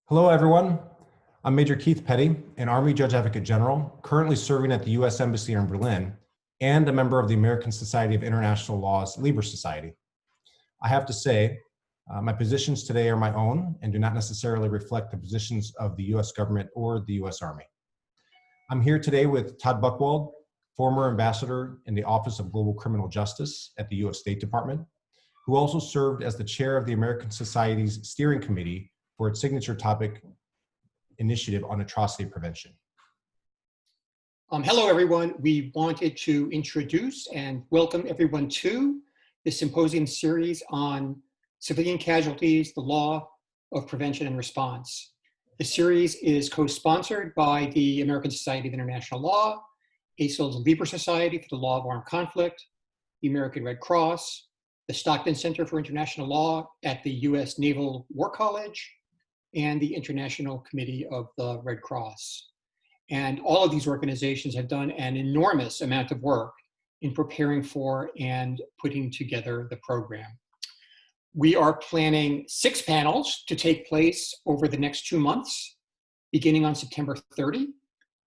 Hello, everyone. I'm Major Keith Petty, an Army Judge Advocate General, currently serving at the U.S. Embassy in Berlin, and a member of the American Society of International Law's Lieber Society. I have to say, my positions today are my own and do not necessarily reflect the positions of the U.S. government or the U.S. Army. I'm here today with Todd Buchwald, former ambassador in the Office of Global Criminal Justice at the U.S. State Department, who also served as the chair of the American Society's steering committee for its signature topic initiative on atrocity prevention. Hello, everyone. We wanted to introduce and welcome everyone to the symposium series on civilian casualties, the law of prevention and response. The series is co-sponsored by the American Society of International Law, ASIL's Lieber Society for the Law of Armed Conflict, the American Red Cross, the Stockton Center for International Law at the U.S. Naval War College, and the International Committee of the Red Cross. And all of these organizations have done an enormous amount of work in preparing for and putting together the program. We are planning 6 panels to take place over the next 2 months, beginning on September 30,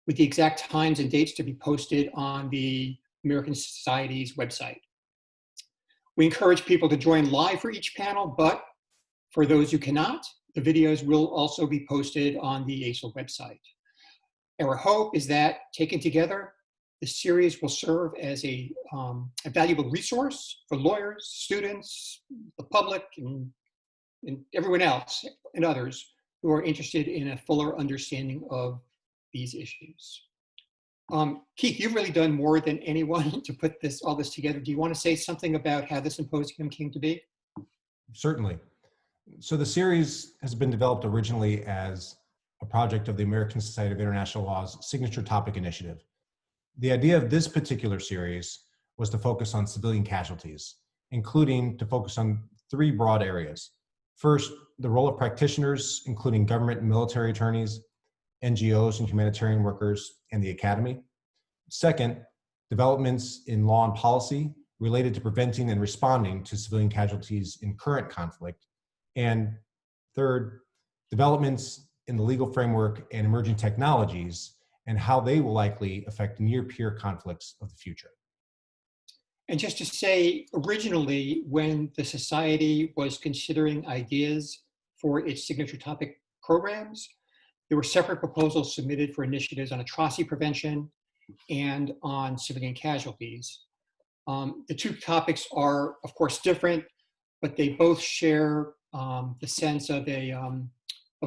with the exact times and dates to be posted on the American Society's website. We encourage people to join live for each panel, but for those who cannot, the videos will also be posted on the ASIL website. Our hope is that, taken together, the series will serve as a valuable resource for lawyers, students, the public, and everyone else and others who are interested in a fuller understanding of these issues. Keith, you've really done more than anyone to put all this together. Do you want to say something about how the symposium came to be? Certainly. So the series has been developed originally as a project of the American Society of International Law's signature topic initiative. The idea of this particular series was to focus on civilian casualties, including to focus on 3 broad areas. First, the role of practitioners, including government and military attorneys, NGOs and humanitarian workers, and the academy. Second, developments in law and policy related to preventing and responding to civilian casualties in current conflict. And third, developments in the legal framework and emerging technologies and how they will likely affect near-peer conflicts of the future. And just to say, originally, when the Society was considering ideas for its signature topic programs, there were separate proposals submitted for initiatives on atrocity prevention and on civilian casualties. The 2 topics are, of course, different, but they both share the sense of an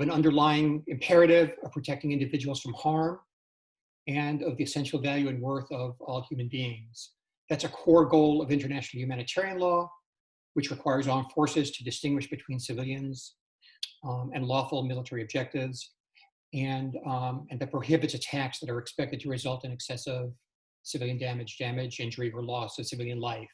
underlying imperative of protecting individuals from harm and of the essential value and worth of all human beings. That's a core goal of international humanitarian law, which requires armed forces to distinguish between civilians and lawful military objectives, and that prohibits attacks that are expected to result in excessive civilian damage, injury, or loss of civilian life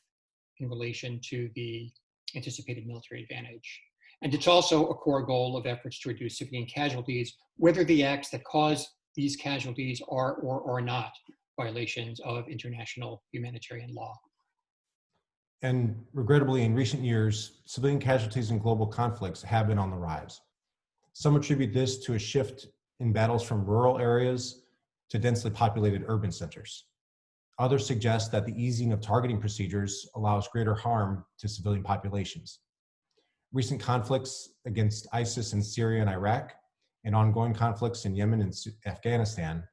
in relation to the anticipated military advantage. And it's also a core goal of efforts to reduce civilian casualties, whether the acts that cause these casualties are or are not violations of international humanitarian law. And regrettably, in recent years, civilian casualties in global conflicts have been on the rise. Some attribute this to a shift in battles from rural areas to densely populated urban centers. Others suggest that the easing of targeting procedures allows greater harm to civilian populations. Recent conflicts against ISIS in Syria and Iraq, and ongoing conflicts in Yemen and Afghanistan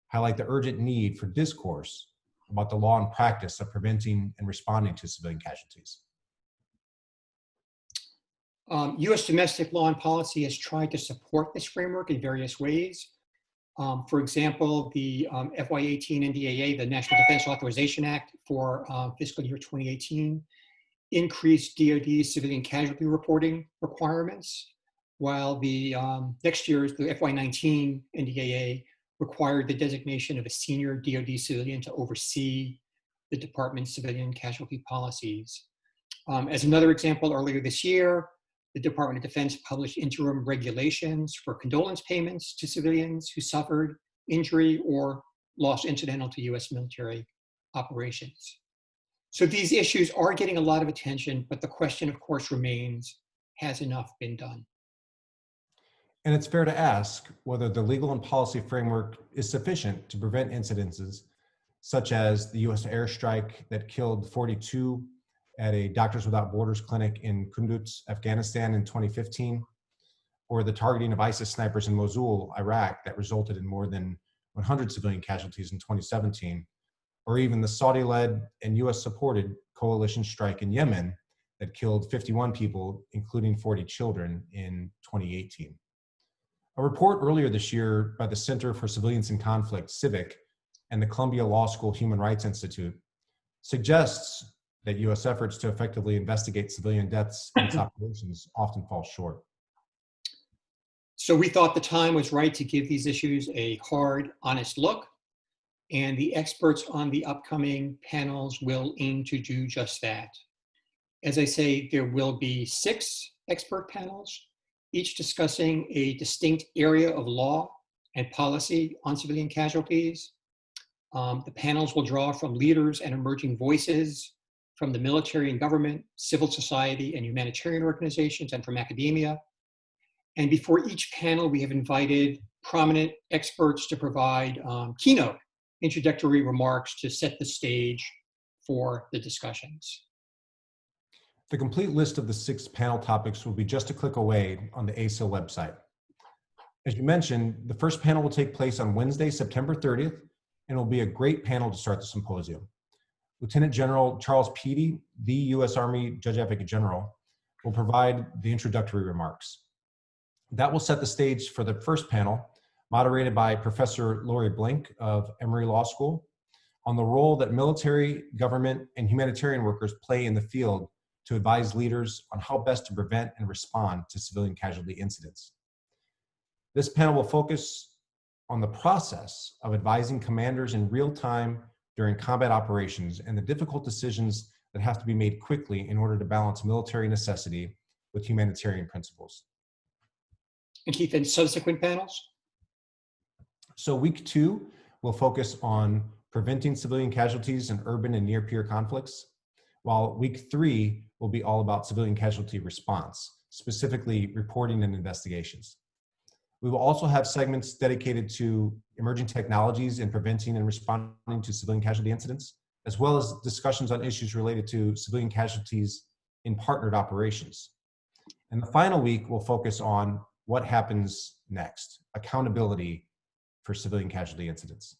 highlight the urgent need for discourse about the law and practice of preventing and responding to civilian casualties. U.S. domestic law and policy has tried to support this framework in various ways. For example, the FY18 NDAA, the National Defense Authorization Act for fiscal year 2018, increased DoD civilian casualty reporting requirements, while the next year's, the FY19 NDAA, required the designation of a senior DoD civilian to oversee the department's civilian casualty policies. As another example, earlier this year, the Department of Defense published interim regulations for condolence payments to civilians who suffered injury or loss incidental to U.S. military operations. So these issues are getting a lot of attention, but the question, of course, remains, has enough been done? And it's fair to ask whether the legal and policy framework is sufficient to prevent incidences such as the US airstrike that killed 42 at a Doctors Without Borders clinic in Kunduz, Afghanistan in 2015, or the targeting of ISIS snipers in Mosul, Iraq, that resulted in more than 100 civilian casualties in 2017, or even the Saudi-led and US-supported coalition strike in Yemen that killed 51 people, including 40 children, in 2018. A report earlier this year by the Center for Civilians in Conflict, CIVIC, and the Columbia Law School Human Rights Institute suggests that US efforts to effectively investigate civilian deaths in its operations often fall short. So we thought the time was right to give these issues a hard, honest look, and the experts on the upcoming panels will aim to do just that. As I say, there will be 6 expert panels, each discussing a distinct area of law and policy on civilian casualties. The panels will draw from leaders and emerging voices from the military and government, civil society and humanitarian organizations, and from academia. And before each panel, we have invited prominent experts to provide keynote introductory remarks to set the stage for the discussions. The complete list of the 6 panel topics will be just a click away on the ACIL website. As you mentioned, the first panel will take place on Wednesday, September 30th, and will be a great panel to start the symposium. Lieutenant General Charles Peedy, the U.S. Army Judge Advocate General, will provide the introductory remarks. That will set the stage for the first panel, moderated by Professor Lori Blink of Emory Law School, on the role that military, government, and humanitarian workers play in the field to advise leaders on how best to prevent and respond to civilian casualty incidents. This panel will focus on the process of advising commanders in real time during combat operations and the difficult decisions that have to be made quickly in order to balance military necessity with humanitarian principles. And Keith, in subsequent panels? So week 2 will focus on preventing civilian casualties in urban and near-peer conflicts, while week 3 will be all about civilian casualty response, specifically reporting and investigations. We will also have segments dedicated to emerging technologies in preventing and responding to civilian casualty incidents, as well as discussions on issues related to civilian casualties in partnered operations. And the final week will focus on what happens next, accountability for civilian casualty incidents.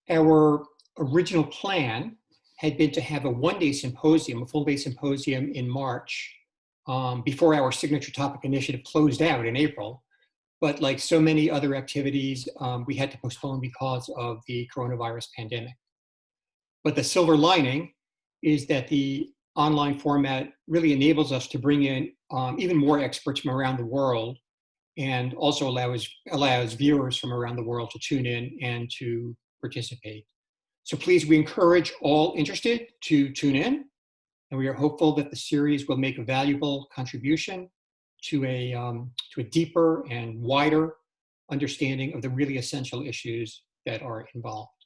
Our original plan had been to have a one-day symposium, a full-day symposium in March, before our signature topic initiative closed out in April. But like so many other activities, we had to postpone because of the coronavirus pandemic. But the silver lining is that the online format really enables us to bring in even more experts from around the world, and also allows viewers from around the world to tune in and to participate. So please, we encourage all interested to tune in, and we are hopeful that the series will make a valuable contribution to a deeper and wider understanding of the really essential issues that are involved.